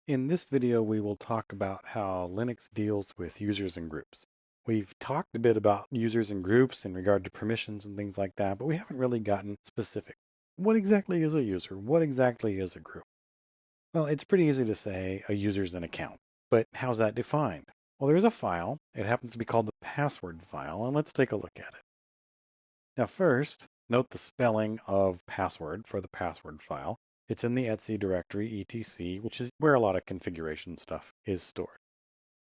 In this video, we will talk about how Linux deals with users and groups. We've talked a bit about users and groups in regard to permissions and things like that, but we haven't really gotten specific. What exactly is a user? What exactly is a group? Well, it's pretty easy to say a user's an account, but how's that defined? Well, there's a file. It happens to be called the password file, and let's take a look at it. Now, first, note the spelling of password for the password file. It's in the etc directory, etc, which is where a lot of configuration stuff is stored.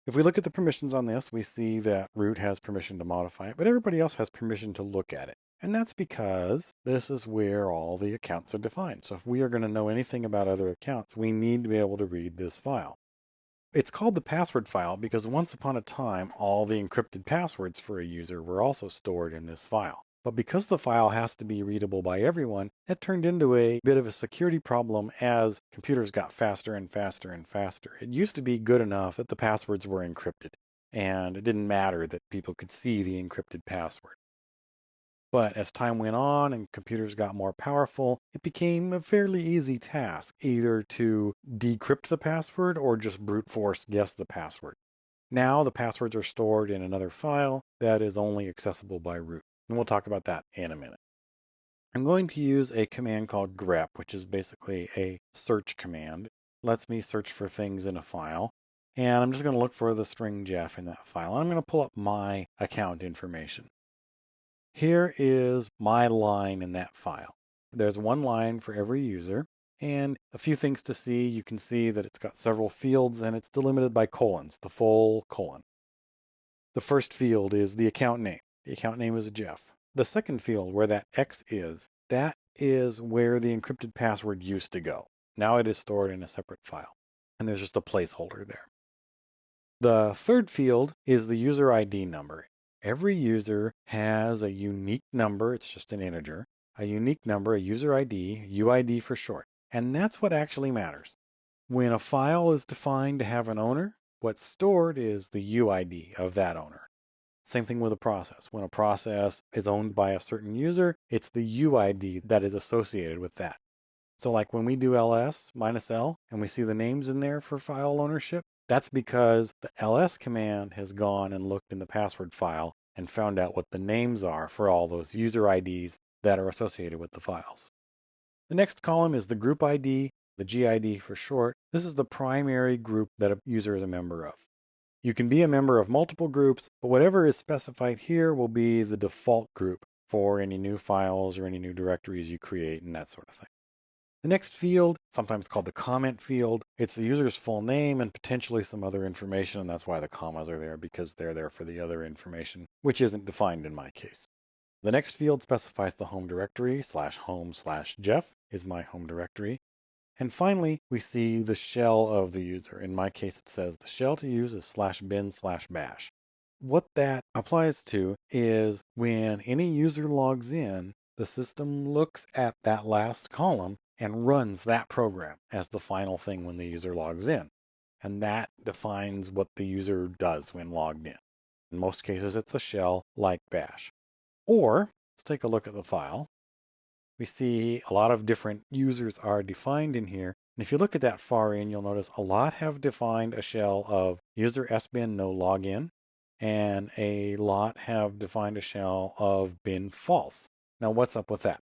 If we look at the permissions on this, we see that root has permission to modify it, but everybody else has permission to look at it. And that's because this is where all the accounts are defined. So if we are going to know anything about other accounts, we need to be able to read this file. It's called the password file because once upon a time, all the encrypted passwords for a user were also stored in this file. But because the file has to be readable by everyone, it turned into a bit of a security problem as computers got faster and faster and faster. It used to be good enough that the passwords were encrypted, and it didn't matter that people could see the encrypted password. But as time went on and computers got more powerful, it became a fairly easy task either to decrypt the password or just brute force guess the password. Now the passwords are stored in another file that is only accessible by root. And we'll talk about that in a minute. I'm going to use a command called grep, which is basically a search command. It lets me search for things in a file. And I'm just going to look for the string Jeff in that file. I'm going to pull up my account information. Here is my line in that file. There's one line for every user and a few things to see. You can see that it's got several fields and it's delimited by colons, the full colon. The first field is the account name. The account name is Jeff. The second field, where that X is, that is where the encrypted password used to go. Now it is stored in a separate file, and there's just a placeholder there. The third field is the user ID number. Every user has a unique number, it's just an integer, a unique number, a user ID, UID for short. And that's what actually matters. When a file is defined to have an owner, what's stored is the UID of that owner. Same thing with a process. When a process is owned by a certain user, it's the UID that is associated with that. So like when we do ls -l and we see the names in there for file ownership, that's because the ls command has gone and looked in the password file and found out what the names are for all those user IDs that are associated with the files. The next column is the group ID, the GID for short. This is the primary group that a user is a member of. You can be a member of multiple groups, but whatever is specified here will be the default group for any new files or any new directories you create and that sort of thing. The next field, sometimes called the comment field, it's the user's full name and potentially some other information, and that's why the commas are there, because they're there for the other information, which isn't defined in my case. The next field specifies the home directory, /home/Jeff is my home directory. And finally, we see the shell of the user. In my case, it says the shell to use is /bin/bash. What that applies to is when any user logs in, the system looks at that last column and runs that program as the final thing when the user logs in. And that defines what the user does when logged in. In most cases, it's a shell like bash. Or, let's take a look at the file. We see a lot of different users are defined in here. And if you look at that far in, you'll notice a lot have defined a shell of user sbin no login, and a lot have defined a shell of bin false. Now, what's up with that?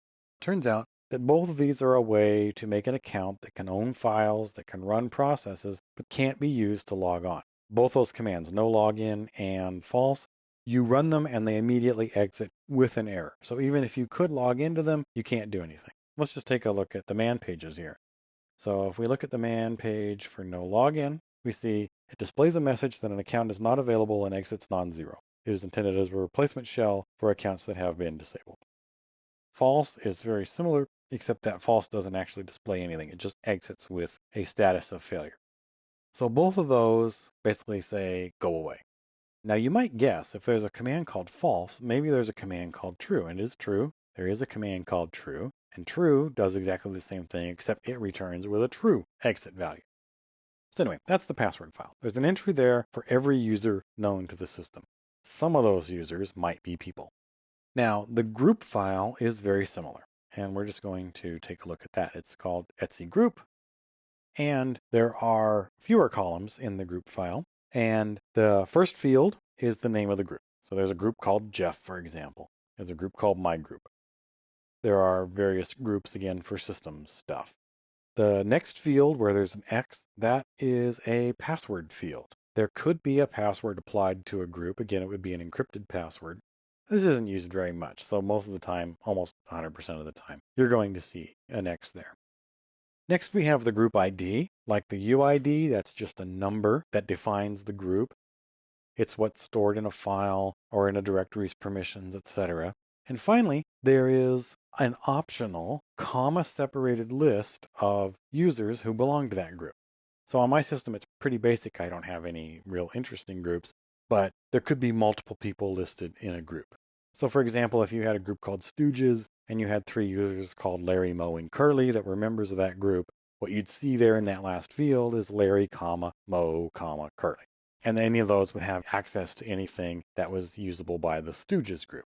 Turns out that both of these are a way to make an account that can own files, that can run processes, but can't be used to log on. Both those commands, no login and false, you run them and they immediately exit with an error. So even if you could log into them, you can't do anything. Let's just take a look at the man pages here. So if we look at the man page for no login, we see it displays a message that an account is not available and exits non-zero. It is intended as a replacement shell for accounts that have been disabled. False is very similar, except that false doesn't actually display anything. It just exits with a status of failure. So both of those basically say go away. Now you might guess if there's a command called false, maybe there's a command called true, and it is true. There is a command called true, and true does exactly the same thing, except it returns with a true exit value. So anyway, that's the password file. There's an entry there for every user known to the system. Some of those users might be people. Now, the group file is very similar, and we're just going to take a look at that. It's called etc group, And there are fewer columns in the group file. And the first field is the name of the group. So there's a group called Jeff, for example. There's a group called My Group. There are various groups, again, for systems stuff. The next field where there's an X, that is a password field. There could be a password applied to a group. Again, it would be an encrypted password. This isn't used very much, so most of the time, almost 100% of the time, you're going to see an X there. Next, we have the group ID. Like the UID, that's just a number that defines the group. It's what's stored in a file or in a directory's permissions, etc. And finally, there is an optional comma-separated list of users who belong to that group. So on my system, it's pretty basic. I don't have any real interesting groups, but there could be multiple people listed in a group. So for example, if you had a group called Stooges and you had 3 users called Larry, Moe, and Curly that were members of that group, what you'd see there in that last field is Larry, Moe, Curly. And any of those would have access to anything that was usable by the Stooges group.